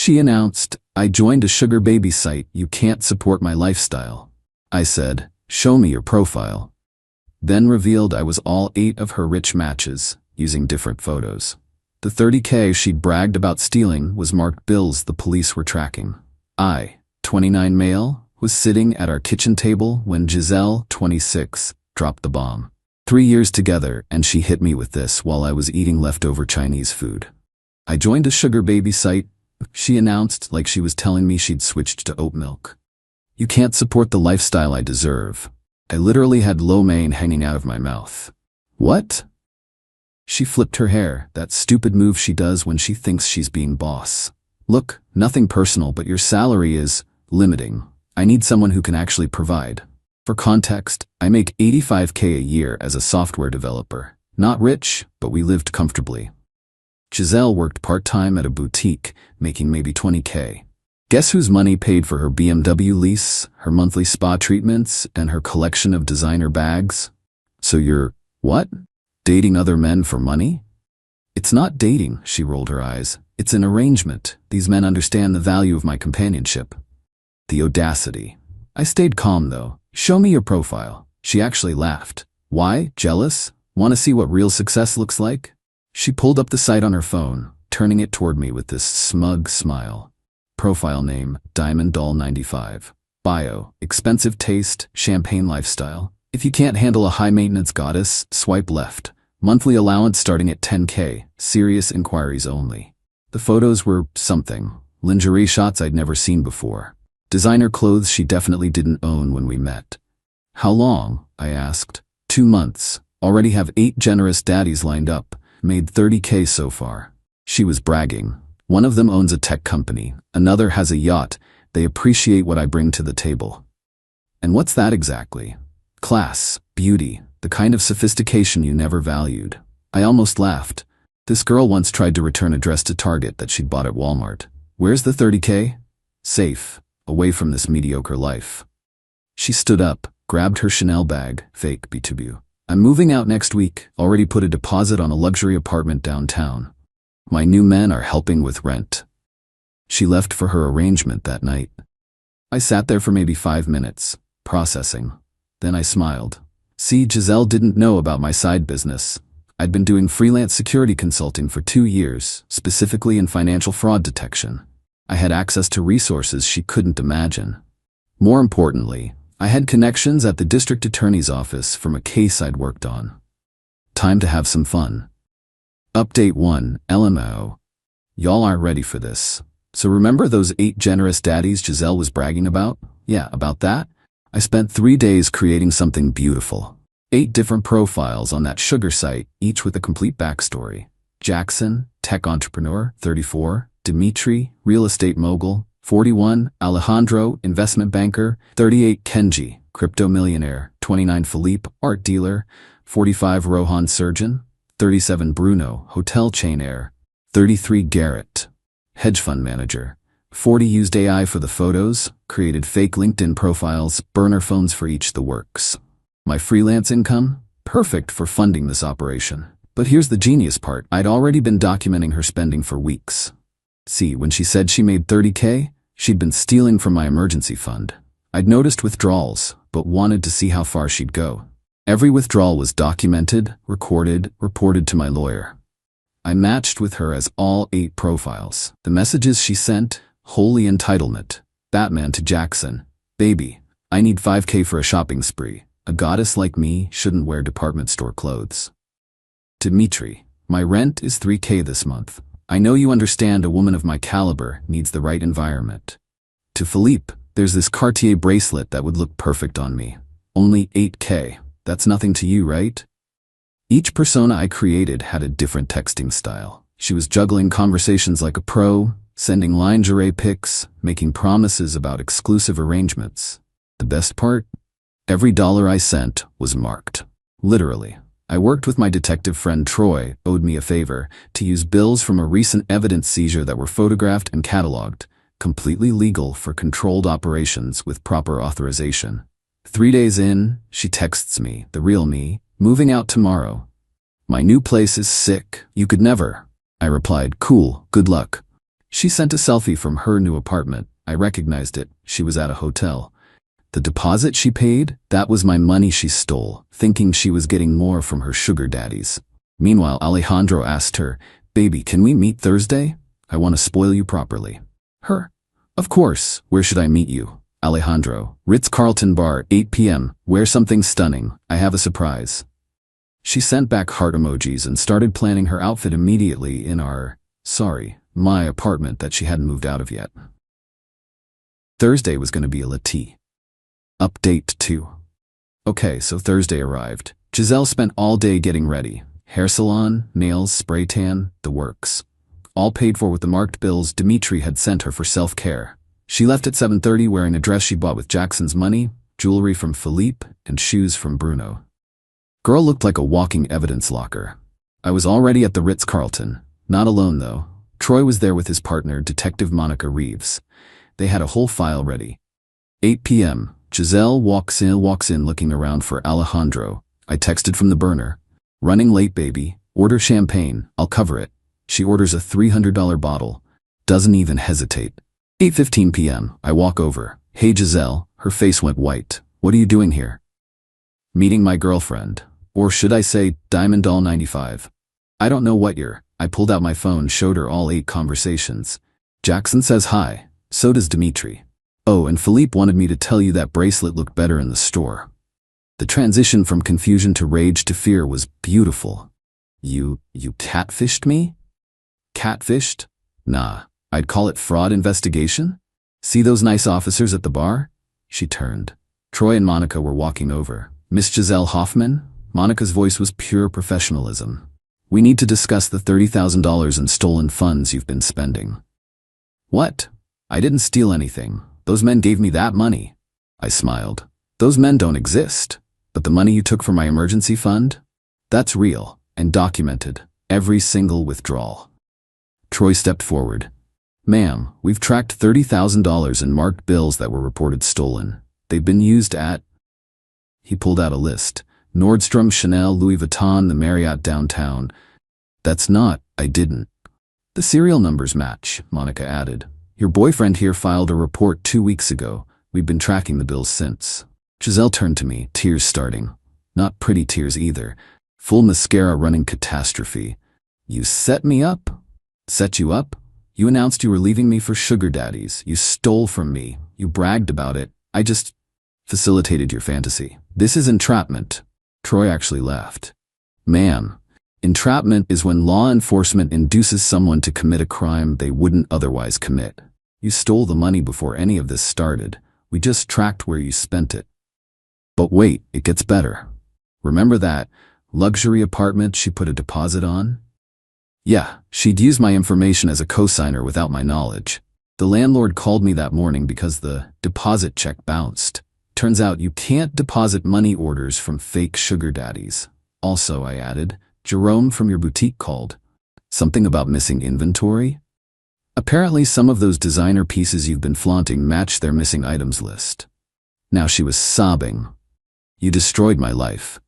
She announced, "I joined a sugar baby site. You can't support my lifestyle." I said, "Show me your profile." Then revealed I was all 8 of her rich matches, using different photos. The 30K she'd bragged about stealing was marked bills the police were tracking. I, 29 male, was sitting at our kitchen table when Giselle, 26, dropped the bomb. 3 years together, and she hit me with this while I was eating leftover Chinese food. "I joined a sugar baby site," she announced like she was telling me she'd switched to oat milk. "You can't support the lifestyle I deserve." I literally had lo mein hanging out of my mouth. "What?" She flipped her hair, that stupid move she does when she thinks she's being boss. "Look, nothing personal, but your salary is limiting. I need someone who can actually provide." For context, I make 85K a year as a software developer. Not rich, but we lived comfortably. Giselle worked part-time at a boutique, making maybe 20K. Guess whose money paid for her BMW lease, her monthly spa treatments, and her collection of designer bags? "So you're, what? Dating other men for money?" "It's not dating," she rolled her eyes. "It's an arrangement. These men understand the value of my companionship." The audacity. I stayed calm though. "Show me your profile." She actually laughed. "Why? Jealous? Want to see what real success looks like?" She pulled up the site on her phone, turning it toward me with this smug smile. Profile name, Diamond Doll 95. Bio, expensive taste, champagne lifestyle. If you can't handle a high-maintenance goddess, swipe left. Monthly allowance starting at 10K, serious inquiries only. The photos were something. Lingerie shots I'd never seen before. Designer clothes she definitely didn't own when we met. "How long?" I asked. 2 months. Already have 8 generous daddies lined up. Made 30K so far. She was bragging. One of them owns a tech company. Another has a yacht. They appreciate what I bring to the table. And what's that exactly? Class, beauty, the kind of sophistication you never valued. I almost laughed. This girl once tried to return a dress to Target that she'd bought at Walmart. "Where's the 30K? Safe, away from this mediocre life." She stood up, grabbed her Chanel bag, fake B2B. "I'm moving out next week, already put a deposit on a luxury apartment downtown. My new men are helping with rent." She left for her arrangement that night. I sat there for maybe 5 minutes, processing. Then I smiled. See, Giselle didn't know about my side business. I'd been doing freelance security consulting for 2 years, specifically in financial fraud detection. I had access to resources she couldn't imagine. More importantly, I had connections at the district attorney's office from a case I'd worked on. Time to have some fun. Update 1, LMAO. Y'all aren't ready for this. So remember those 8 generous daddies Giselle was bragging about? Yeah, about that. I spent 3 days creating something beautiful. 8 different profiles on that sugar site, each with a complete backstory. Jackson, tech entrepreneur, 34. Dimitri, real estate mogul, 41. Alejandro, investment banker, 38. Kenji, crypto millionaire, 29. Philippe, art dealer, 45. Rohan, surgeon, 37. Bruno, hotel chain heir, 33. Garrett, hedge fund manager, 40. Used AI for the photos, created fake LinkedIn profiles, burner phones for each, the works. My freelance income? Perfect for funding this operation. But here's the genius part. I'd already been documenting her spending for weeks. See, when she said she made 30K, she'd been stealing from my emergency fund. I'd noticed withdrawals, but wanted to see how far she'd go. Every withdrawal was documented, recorded, reported to my lawyer. I matched with her as all 8 profiles. The messages she sent, holy entitlement. Batman to Jackson. "Baby, I need 5K for a shopping spree. A goddess like me shouldn't wear department store clothes." Dimitri, "My rent is 3K this month. I know you understand a woman of my caliber needs the right environment." To Philippe, "There's this Cartier bracelet that would look perfect on me. Only 8K. That's nothing to you, right?" Each persona I created had a different texting style. She was juggling conversations like a pro, sending lingerie pics, making promises about exclusive arrangements. The best part? Every dollar I sent was marked. Literally. I worked with my detective friend Troy, owed me a favor, to use bills from a recent evidence seizure that were photographed and cataloged, completely legal for controlled operations with proper authorization. 3 days in, she texts me, the real me, "Moving out tomorrow. My new place is sick. You could never." I replied, "Cool, good luck." She sent a selfie from her new apartment. I recognized it. She was at a hotel. The deposit she paid, that was my money she stole, thinking she was getting more from her sugar daddies. Meanwhile, Alejandro asked her, "Baby, can we meet Thursday? I want to spoil you properly." Her, "Of course, where should I meet you?" Alejandro, "Ritz-Carlton Bar, 8 p.m. Wear something stunning. I have a surprise." She sent back heart emojis and started planning her outfit immediately in my apartment that she hadn't moved out of yet. Thursday was going to be a lit. Update 2. Okay, so Thursday arrived. Giselle spent all day getting ready. Hair salon, nails, spray tan, the works. All paid for with the marked bills Dimitri had sent her for self-care. She left at 7:30 wearing a dress she bought with Jackson's money, jewelry from Philippe, and shoes from Bruno. Girl looked like a walking evidence locker. I was already at the Ritz-Carlton. Not alone though. Troy was there with his partner, Detective Monica Reeves. They had a whole file ready. 8 p.m. Giselle walks in looking around for Alejandro. I texted from the burner. "Running late, baby. Order champagne. I'll cover it." She orders a $300 bottle. Doesn't even hesitate. 8:15 p.m. I walk over. "Hey Giselle." Her face went white. "What are you doing here?" "Meeting my girlfriend. Or should I say, Diamond Doll 95. I don't know what you're." I pulled out my phone, showed her all 8 conversations. "Jackson says hi. So does Dimitri. Oh, and Philippe wanted me to tell you that bracelet looked better in the store." The transition from confusion to rage to fear was beautiful. You catfished me?" "Catfished? Nah, I'd call it fraud investigation. See those nice officers at the bar?" She turned. Troy and Monica were walking over. "Miss Giselle Hoffman?" Monica's voice was pure professionalism. "We need to discuss the $30,000 in stolen funds you've been spending." "What? I didn't steal anything. Those men gave me that money." I smiled. "Those men don't exist. But the money you took from my emergency fund? That's real and documented. Every single withdrawal." Troy stepped forward. "Ma'am, we've tracked $30,000 in marked bills that were reported stolen. They've been used at..." He pulled out a list. "Nordstrom, Chanel, Louis Vuitton, the Marriott downtown." I didn't. "The serial numbers match," Monica added. "Your boyfriend here filed a report 2 weeks ago. We've been tracking the bills since." Giselle turned to me, tears starting. Not pretty tears either. Full mascara running catastrophe. "You set me up?" "Set you up? You announced you were leaving me for sugar daddies. You stole from me. You bragged about it. I just facilitated your fantasy. This is entrapment." Troy actually laughed. "Ma'am, entrapment is when law enforcement induces someone to commit a crime they wouldn't otherwise commit. You stole the money before any of this started. We just tracked where you spent it." "But wait, it gets better. Remember that luxury apartment she put a deposit on?" "Yeah, she'd used my information as a cosigner without my knowledge. The landlord called me that morning because the deposit check bounced. Turns out you can't deposit money orders from fake sugar daddies. Also," I added, "Jerome from your boutique called. Something about missing inventory? Apparently some of those designer pieces you've been flaunting match their missing items list." Now she was sobbing. "You destroyed my life."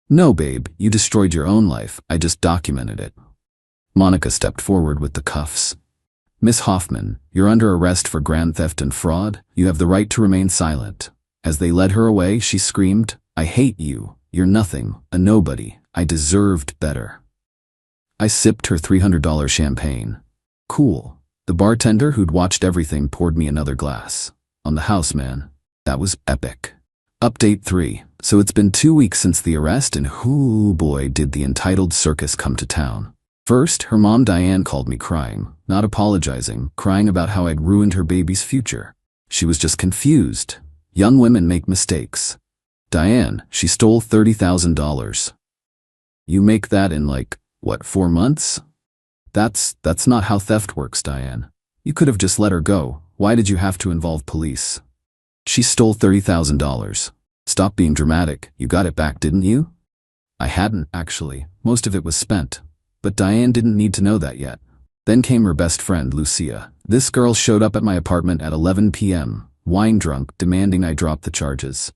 "No, babe, you destroyed your own life. I just documented it." Monica stepped forward with the cuffs. "Miss Hoffman, you're under arrest for grand theft and fraud. You have the right to remain silent." As they led her away, she screamed, "I hate you. You're nothing, a nobody. I deserved better." I sipped her $300 champagne. Cool. The bartender who'd watched everything poured me another glass. On the house, man. That was epic. Update 3. So it's been 2 weeks since the arrest, and hoo boy did the entitled circus come to town. First, her mom Diane called me crying, not apologizing, crying about how I'd ruined her baby's future. She was just confused. Young women make mistakes. "Diane, she stole $30,000. You make that in 4 months? That's not how theft works, Diane. You could have just let her go. Why did you have to involve police?" "She stole $30,000. Stop being dramatic. You got it back, didn't you?" "I hadn't, actually. Most of it was spent." But Diane didn't need to know that yet. Then came her best friend, Lucia. This girl showed up at my apartment at 11 p.m., wine drunk, demanding I drop the charges.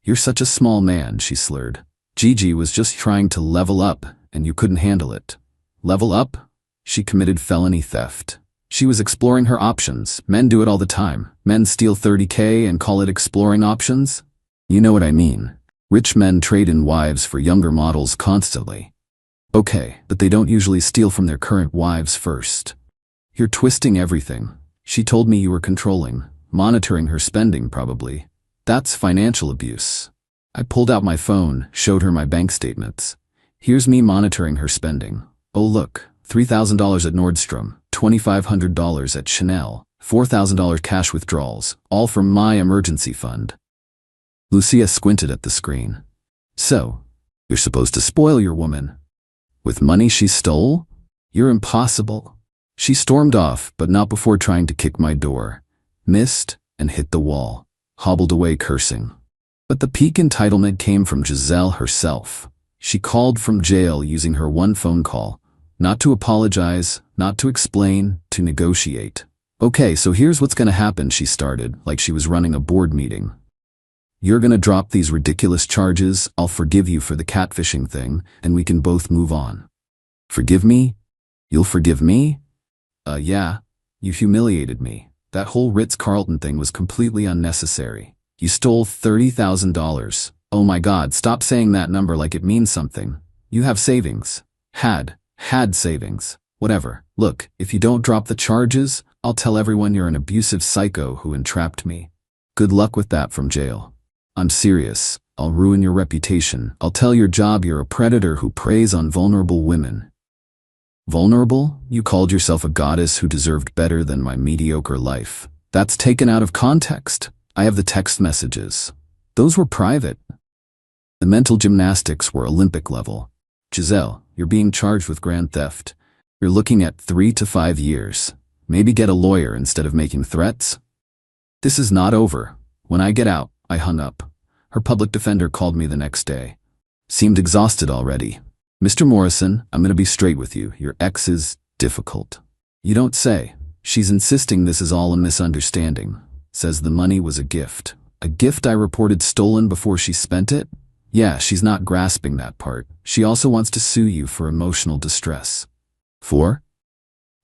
"You're such a small man," she slurred. "Gigi was just trying to level up, and you couldn't handle it." "Level up?" She committed felony theft. She was exploring her options. Men do it all the time. Men steal $30K and call it exploring options? You know what I mean. Rich men trade in wives for younger models constantly. Okay, but they don't usually steal from their current wives first. You're twisting everything. She told me you were controlling, monitoring her spending probably. That's financial abuse. I pulled out my phone, showed her my bank statements. Here's me monitoring her spending. Oh look, $3,000 at Nordstrom, $2,500 at Chanel, $4,000 cash withdrawals, all from my emergency fund. Lucia squinted at the screen. So, you're supposed to spoil your woman. With money she stole? You're impossible. She stormed off, but not before trying to kick my door. Missed and hit the wall. Hobbled away cursing. But the peak entitlement came from Giselle herself. She called from jail using her one phone call. Not to apologize, not to explain, to negotiate. Okay, so here's what's gonna happen, she started, like she was running a board meeting. You're gonna drop these ridiculous charges, I'll forgive you for the catfishing thing, and we can both move on. Forgive me? You'll forgive me? Yeah. You humiliated me. That whole Ritz-Carlton thing was completely unnecessary. You stole $30,000. Oh my God, stop saying that number like it means something. You have savings. Had savings. Whatever. Look, if you don't drop the charges, I'll tell everyone you're an abusive psycho who entrapped me. Good luck with that from jail. I'm serious. I'll ruin your reputation. I'll tell your job you're a predator who preys on vulnerable women. Vulnerable? You called yourself a goddess who deserved better than my mediocre life. That's taken out of context. I have the text messages. Those were private. The mental gymnastics were Olympic level. Giselle, you're being charged with grand theft. You're looking at 3 to 5 years. Maybe get a lawyer instead of making threats. This is not over. When I get out, I hung up. Her public defender called me the next day. Seemed exhausted already. Mr. Morrison, I'm gonna be straight with you. Your ex is difficult. You don't say. She's insisting this is all a misunderstanding. Says the money was a gift. A gift I reported stolen before she spent it? Yeah, she's not grasping that part. She also wants to sue you for emotional distress. For?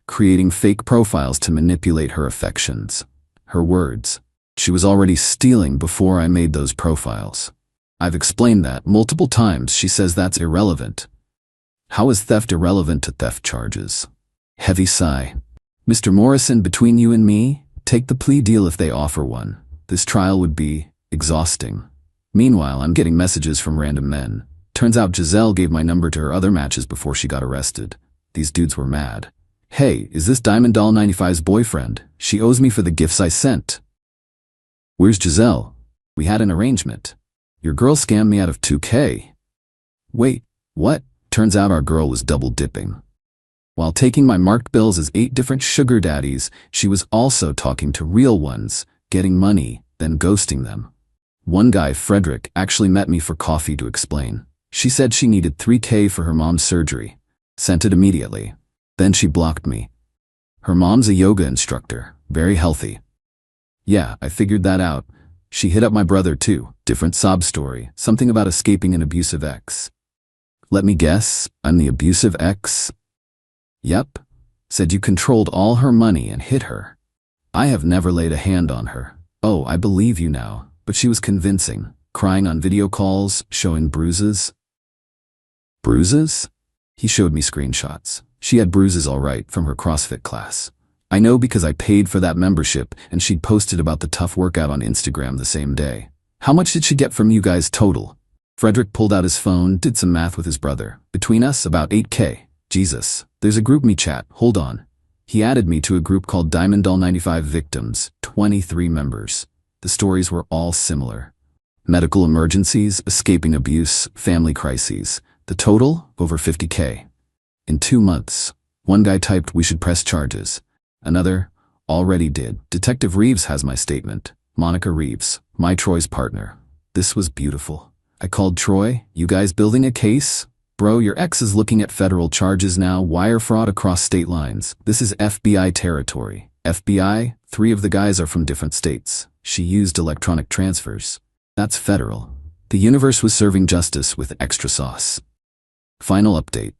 Creating fake profiles to manipulate her affections. Her words. She was already stealing before I made those profiles. I've explained that multiple times. She says that's irrelevant. How is theft irrelevant to theft charges? Heavy sigh. Mr. Morrison, between you and me, take the plea deal if they offer one. This trial would be exhausting. Meanwhile, I'm getting messages from random men. Turns out Giselle gave my number to her other matches before she got arrested. These dudes were mad. Hey, is this Diamond Doll 95's boyfriend? She owes me for the gifts I sent. Where's Giselle? We had an arrangement. Your girl scammed me out of $2K. Wait, what? Turns out our girl was double dipping. While taking my marked bills as 8 different sugar daddies, she was also talking to real ones, getting money, then ghosting them. One guy, Frederick, actually met me for coffee to explain. She said she needed $3K for her mom's surgery. Sent it immediately. Then she blocked me. Her mom's a yoga instructor, very healthy. Yeah, I figured that out. She hit up my brother too. Different sob story. Something about escaping an abusive ex. Let me guess, I'm the abusive ex? Yep. Said you controlled all her money and hit her. I have never laid a hand on her. Oh, I believe you now. But she was convincing. Crying on video calls, showing bruises. Bruises? He showed me screenshots. She had bruises all right from her CrossFit class. I know because I paid for that membership and she'd posted about the tough workout on Instagram the same day. How much did she get from you guys total? Frederick pulled out his phone, did some math with his brother. Between us, about 8K. Jesus. There's a GroupMe chat. Hold on. He added me to a group called Diamond Doll 95 Victims, 23 members. The stories were all similar. Medical emergencies, escaping abuse, family crises. The total? Over 50K. In 2 months. One guy typed, "We should press charges." Another, "Already did. Detective Reeves has my statement." Monica Reeves, my Troy's partner. This was beautiful. I called Troy, "You guys building a case? Bro, your ex is looking at federal charges now, wire fraud across state lines. This is FBI territory." FBI, 3 of the guys are from different states. She used electronic transfers. That's federal. The universe was serving justice with extra sauce. Final update.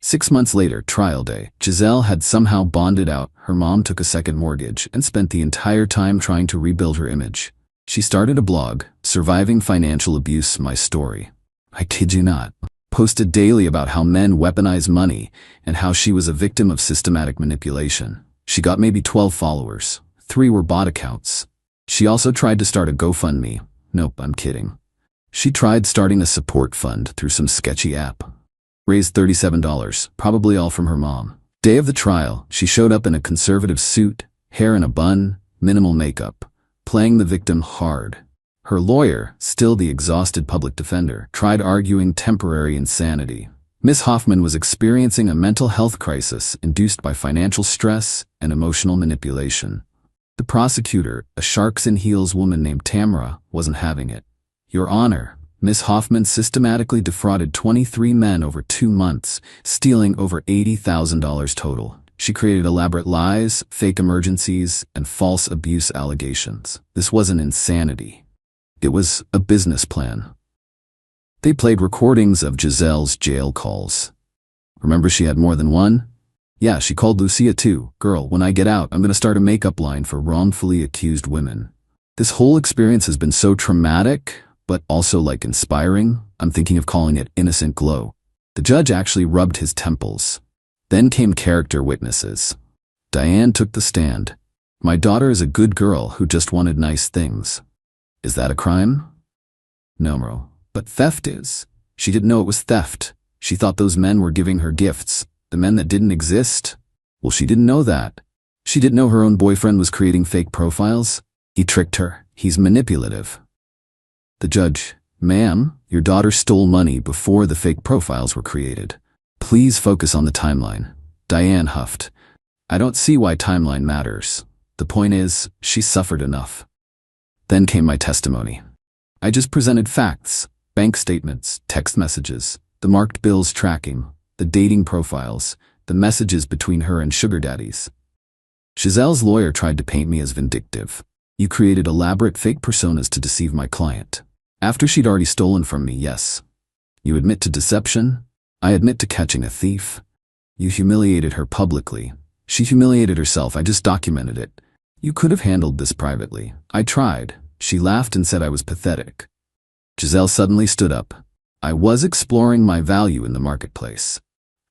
6 months later, trial day, Giselle had somehow bonded out, her mom took a second mortgage, and spent the entire time trying to rebuild her image. She started a blog, Surviving Financial Abuse, My Story. I kid you not. Posted daily about how men weaponize money and how she was a victim of systematic manipulation. She got maybe 12 followers. 3 were bot accounts. She also tried to start a GoFundMe. Nope, I'm kidding. She tried starting a support fund through some sketchy app. Raised $37, probably all from her mom. Day of the trial, she showed up in a conservative suit, hair in a bun, minimal makeup, playing the victim hard. Her lawyer, still the exhausted public defender, tried arguing temporary insanity. Ms. Hoffman was experiencing a mental health crisis induced by financial stress and emotional manipulation. The prosecutor, a sharks in heels woman named Tamara, wasn't having it. Your Honor, Ms. Hoffman systematically defrauded 23 men over 2 months, stealing over $80,000 total. She created elaborate lies, fake emergencies, and false abuse allegations. This wasn't insanity. It was a business plan. They played recordings of Giselle's jail calls. Remember she had more than one? Yeah, she called Lucia too. Girl, when I get out, I'm gonna start a makeup line for wrongfully accused women. This whole experience has been so traumatic, but also like inspiring. I'm thinking of calling it Innocent Glow. The judge actually rubbed his temples. Then came character witnesses. Diane took the stand. My daughter is a good girl who just wanted nice things. Is that a crime? No, but theft is. She didn't know it was theft. She thought those men were giving her gifts, the men that didn't exist. Well, she didn't know that. She didn't know her own boyfriend was creating fake profiles. He tricked her. He's manipulative. The judge, ma'am, your daughter stole money before the fake profiles were created. Please focus on the timeline. Diane huffed. I don't see why timeline matters. The point is, she suffered enough. Then came my testimony. I just presented facts, bank statements, text messages, the marked bills tracking, the dating profiles, the messages between her and sugar daddies. Giselle's lawyer tried to paint me as vindictive. You created elaborate fake personas to deceive my client. After she'd already stolen from me, yes. You admit to deception? I admit to catching a thief. You humiliated her publicly. She humiliated herself, I just documented it. You could have handled this privately. I tried. She laughed and said I was pathetic. Giselle suddenly stood up. I was exploring my value in the marketplace.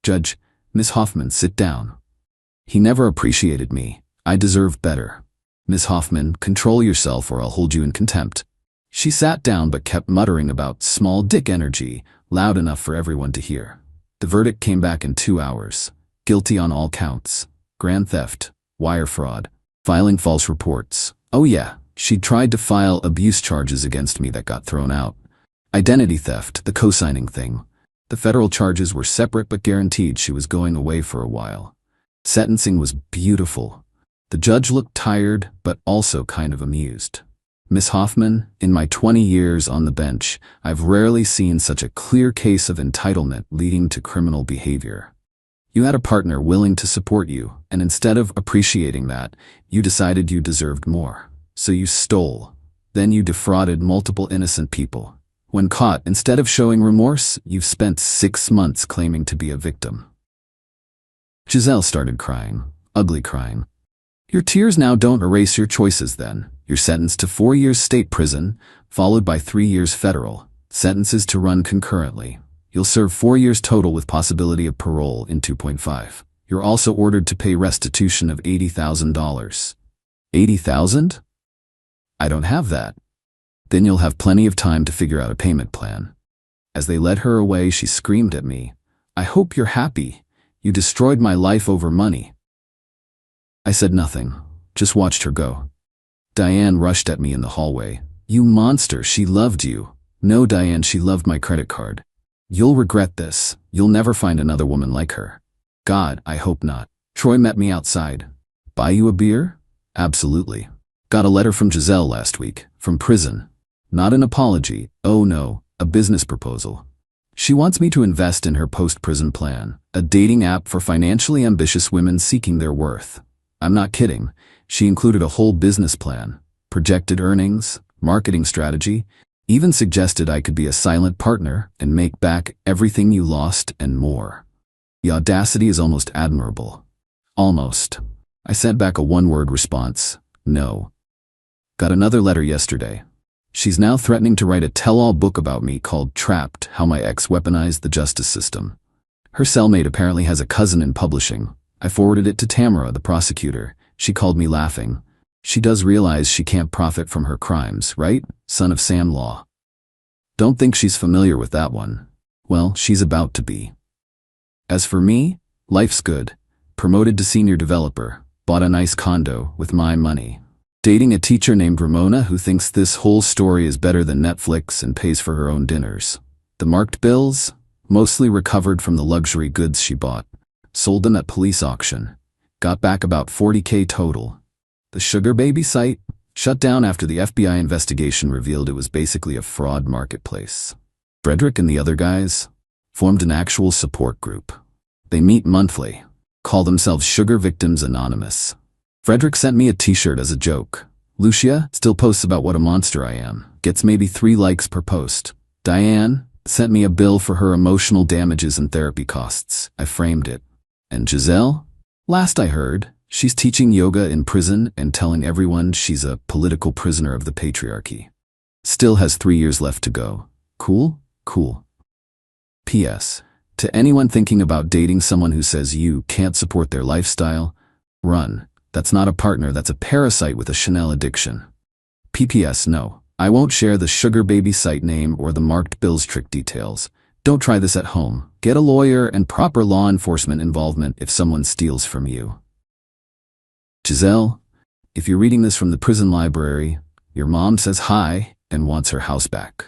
Judge, Ms. Hoffman, sit down. He never appreciated me. I deserve better. Ms. Hoffman, control yourself or I'll hold you in contempt. She sat down but kept muttering about small dick energy, loud enough for everyone to hear. The verdict came back in 2 hours. Guilty on all counts. Grand theft, wire fraud, filing false reports. Oh yeah, she'd tried to file abuse charges against me that got thrown out. Identity theft, the co-signing thing. The federal charges were separate but guaranteed she was going away for a while. Sentencing was beautiful. The judge looked tired but also kind of amused. Ms. Hoffman, in my 20 years on the bench, I've rarely seen such a clear case of entitlement leading to criminal behavior. You had a partner willing to support you, and instead of appreciating that, you decided you deserved more. So you stole. Then you defrauded multiple innocent people. When caught, instead of showing remorse, you've spent 6 months claiming to be a victim. Giselle started crying, ugly crying. Your tears now don't erase your choices then. You're sentenced to 4 years state prison, followed by 3 years federal, sentences to run concurrently. You'll serve 4 years total with possibility of parole in 2.5. You're also ordered to pay restitution of $80,000. $80,000? I don't have that. Then you'll have plenty of time to figure out a payment plan. As they led her away, she screamed at me, I hope you're happy. You destroyed my life over money. I said nothing, just watched her go. Diane rushed at me in the hallway. You monster, she loved you. No, Diane, she loved my credit card. You'll regret this. You'll never find another woman like her. God, I hope not. Troy met me outside. Buy you a beer? Absolutely. Got a letter from Giselle last week, from prison. Not an apology, oh no, a business proposal. She wants me to invest in her post-prison plan, a dating app for financially ambitious women seeking their worth. I'm not kidding. She included a whole business plan, projected earnings, marketing strategy, even suggested I could be a silent partner and make back everything you lost and more. The audacity is almost admirable. Almost. I sent back a one-word response. No. Got another letter yesterday. She's now threatening to write a tell-all book about me called Trapped: How My Ex Weaponized the Justice System. Her cellmate apparently has a cousin in publishing. I forwarded it to Tamara, the prosecutor. She called me laughing. She does realize she can't profit from her crimes, right? Son of Sam Law. Don't think she's familiar with that one. Well, she's about to be. As for me, life's good. Promoted to senior developer. Bought a nice condo with my money. Dating a teacher named Ramona who thinks this whole story is better than Netflix and pays for her own dinners. The marked bills? Mostly recovered from the luxury goods she bought. Sold them at police auction. Got back about $40K total. The Sugar Baby site? Shut down after the FBI investigation revealed it was basically a fraud marketplace. Frederick and the other guys formed an actual support group. They meet monthly. Call themselves Sugar Victims Anonymous. Frederick sent me a t-shirt as a joke. Lucia still posts about what a monster I am. Gets maybe 3 likes per post. Diane sent me a bill for her emotional damages and therapy costs. I framed it. And Giselle? Last I heard, she's teaching yoga in prison and telling everyone she's a political prisoner of the patriarchy. Still has 3 years left to go. Cool? Cool. P.S. To anyone thinking about dating someone who says you can't support their lifestyle, run. That's not a partner, that's a parasite with a Chanel addiction. P.P.S. No, I won't share the Sugar Baby site name or the marked bills trick details. Don't try this at home. Get a lawyer and proper law enforcement involvement if someone steals from you. Giselle, if you're reading this from the prison library, your mom says hi and wants her house back.